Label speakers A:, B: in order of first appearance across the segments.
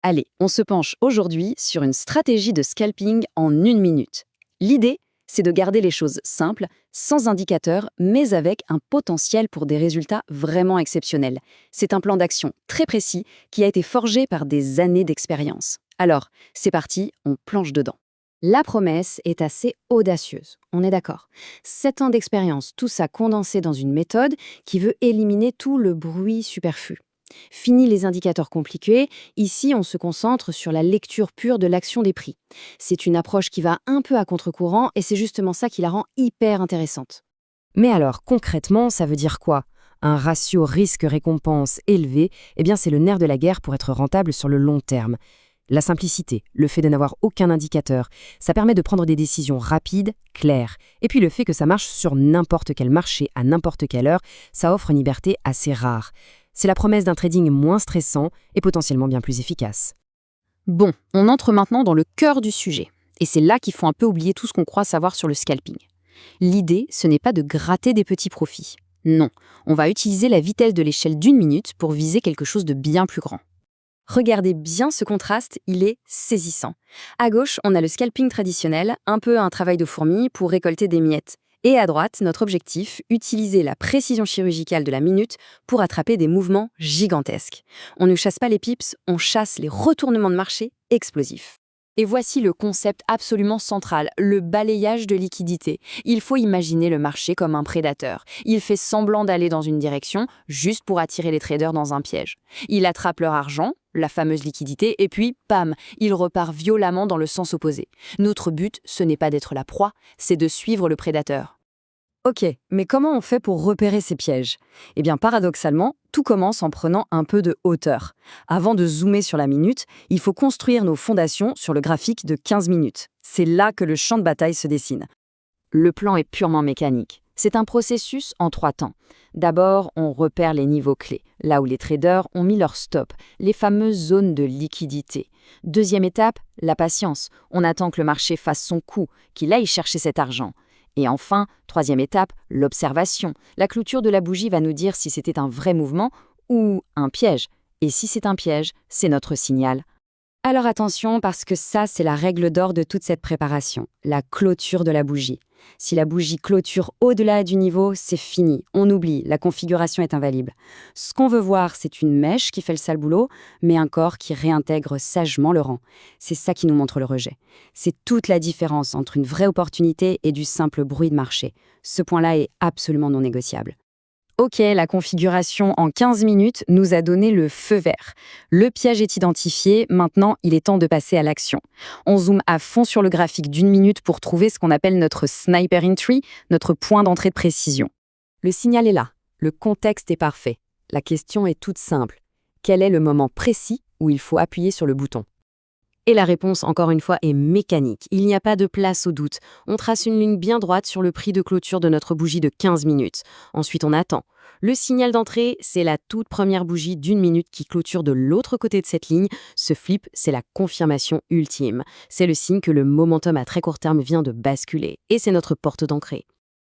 A: Allez, on se penche aujourd'hui sur une stratégie de scalping en 1 minute. L'idée, c'est de garder les choses simples, sans indicateur, mais avec un potentiel pour des résultats vraiment exceptionnels. C'est un plan d'action très précis qui a été forgé par des années d'expérience. Alors, c'est parti, on plonge dedans. La promesse est assez audacieuse, on est d'accord. 7 ans d'expérience, tout ça condensé dans une méthode qui veut éliminer tout le bruit superflu. Fini les indicateurs compliqués, ici on se concentre sur la lecture pure de l'action des prix. C'est une approche qui va un peu à contre-courant et c'est justement ça qui la rend hyper intéressante.
B: Mais alors, concrètement, ça veut dire quoi? Un ratio risque-récompense élevé, eh bien c'est le nerf de la guerre pour être rentable sur le long terme. La simplicité, le fait de n'avoir aucun indicateur, ça permet de prendre des décisions rapides, claires. Et puis le fait que ça marche sur n'importe quel marché, à n'importe quelle heure, ça offre une liberté assez rare. C'est la promesse d'un trading moins stressant et potentiellement bien plus efficace.
A: Bon, on entre maintenant dans le cœur du sujet. Et c'est là qu'il faut un peu oublier tout ce qu'on croit savoir sur le scalping. L'idée, ce n'est pas de gratter des petits profits. Non, on va utiliser la vitesse de l'échelle d'1 minute pour viser quelque chose de bien plus grand. Regardez bien ce contraste, il est saisissant. À gauche, on a le scalping traditionnel, un peu un travail de fourmi pour récolter des miettes. Et à droite, notre objectif, utiliser la précision chirurgicale de la minute pour attraper des mouvements gigantesques. On ne chasse pas les pips, on chasse les retournements de marché explosifs. Et voici le concept absolument central, le balayage de liquidité. Il faut imaginer le marché comme un prédateur. Il fait semblant d'aller dans une direction, juste pour attirer les traders dans un piège. Il attrape leur argent, la fameuse liquidité, et puis, pam, il repart violemment dans le sens opposé. Notre but, ce n'est pas d'être la proie, c'est de suivre le prédateur. Ok, mais comment on fait pour repérer ces pièges? Eh bien, paradoxalement, tout commence en prenant un peu de hauteur. Avant de zoomer sur la minute, il faut construire nos fondations sur le graphique de 15 minutes. C'est là que le champ de bataille se dessine. Le plan est purement mécanique. C'est un processus en 3 temps. D'abord, on repère les niveaux clés, là où les traders ont mis leur stop, les fameuses zones de liquidité. Deuxième étape, la patience. On attend que le marché fasse son coup, qu'il aille chercher cet argent. Et enfin, troisième étape, l'observation. La clôture de la bougie va nous dire si c'était un vrai mouvement ou un piège. Et si c'est un piège, c'est notre signal. Alors attention, parce que ça, c'est la règle d'or de toute cette préparation, la clôture de la bougie. Si la bougie clôture au-delà du niveau, c'est fini, on oublie, la configuration est invalide. Ce qu'on veut voir, c'est une mèche qui fait le sale boulot, mais un corps qui réintègre sagement le rang. C'est ça qui nous montre le rejet. C'est toute la différence entre une vraie opportunité et du simple bruit de marché. Ce point-là est absolument non négociable. Ok, la configuration en 15 minutes nous a donné le feu vert. Le piège est identifié, maintenant il est temps de passer à l'action. On zoome à fond sur le graphique d'1 minute pour trouver ce qu'on appelle notre sniper entry, notre point d'entrée de précision.
B: Le signal est là, le contexte est parfait. La question est toute simple. Quel est le moment précis où il faut appuyer sur le bouton?
A: Et la réponse, encore une fois, est mécanique. Il n'y a pas de place au doute. On trace une ligne bien droite sur le prix de clôture de notre bougie de 15 minutes. Ensuite, on attend. Le signal d'entrée, c'est la toute première bougie d'1 minute qui clôture de l'autre côté de cette ligne. Ce flip, c'est la confirmation ultime. C'est le signe que le momentum à très court terme vient de basculer. Et c'est notre porte d'entrée.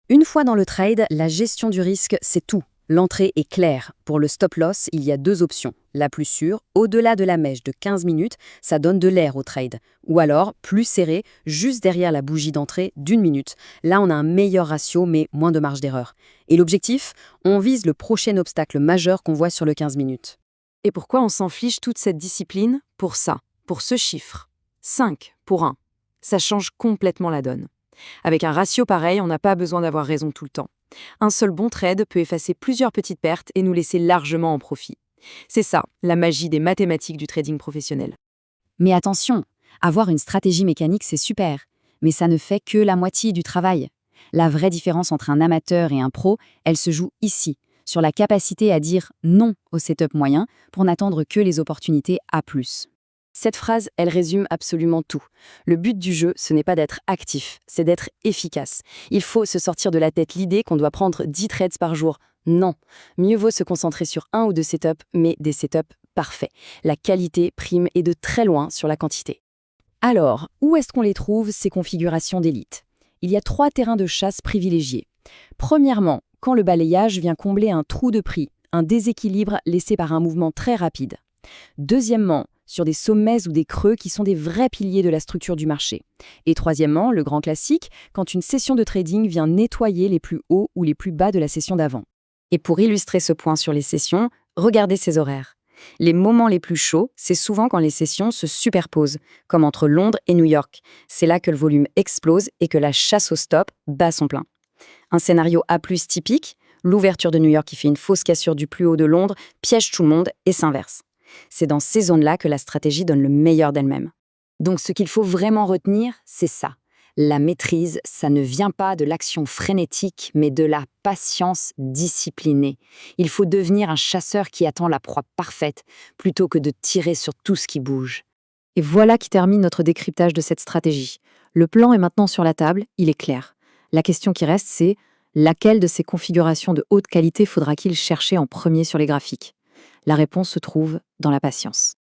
A: Une fois dans le trade, la gestion du risque, c'est tout. L'entrée est claire. Pour le stop-loss, il y a 2 options. La plus sûre, au-delà de la mèche de 15 minutes, ça donne de l'air au trade. Ou alors, plus serré, juste derrière la bougie d'entrée d'1 minute. Là, on a un meilleur ratio, mais moins de marge d'erreur. Et l'objectif? On vise le prochain obstacle majeur qu'on voit sur le 15 minutes.
B: Et pourquoi on s'inflige toute cette discipline? Pour ça, pour ce chiffre. 5 pour 1. Ça change complètement la donne. Avec un ratio pareil, on n'a pas besoin d'avoir raison tout le temps. Un seul bon trade peut effacer plusieurs petites pertes et nous laisser largement en profit. C'est ça, la magie des mathématiques du trading professionnel.
A: Mais attention, avoir une stratégie mécanique, c'est super. Mais ça ne fait que la moitié du travail. La vraie différence entre un amateur et un pro, elle se joue ici, sur la capacité à dire non au setup moyen pour n'attendre que les opportunités A+. Cette phrase, elle résume absolument tout. Le but du jeu, ce n'est pas d'être actif, c'est d'être efficace. Il faut se sortir de la tête l'idée qu'on doit prendre 10 trades par jour. Non, mieux vaut se concentrer sur 1 ou 2 setups, mais des setups parfaits. La qualité prime et de très loin sur la quantité. Alors, où est-ce qu'on les trouve, ces configurations d'élite? Il y a 3 terrains de chasse privilégiés. Premièrement, quand le balayage vient combler un trou de prix, un déséquilibre laissé par un mouvement très rapide. Deuxièmement,
B: sur des sommets ou des creux qui sont des vrais piliers de la structure du marché. Et troisièmement, le grand classique, quand une session de trading vient nettoyer les plus hauts ou les plus bas de la session d'avant.
A: Et pour illustrer ce point sur les sessions, regardez ces horaires. Les moments les plus chauds, c'est souvent quand les sessions se superposent, comme entre Londres et New York. C'est là que le volume explose et que la chasse au stop bat son plein. Un scénario A+ typique, l'ouverture de New York qui fait une fausse cassure du plus haut de Londres, piège tout le monde et s'inverse. C'est dans ces zones-là que la stratégie donne le meilleur d'elle-même. Donc ce qu'il faut vraiment retenir, c'est ça. La maîtrise, ça ne vient pas de l'action frénétique, mais de la patience disciplinée. Il faut devenir un chasseur qui attend la proie parfaite, plutôt que de tirer sur tout ce qui bouge. Et voilà qui termine notre décryptage de cette stratégie. Le plan est maintenant sur la table, il est clair. La question qui reste, c'est laquelle de ces configurations de haute qualité faudra-t-il chercher en premier sur les graphiques ? La réponse se trouve dans la patience.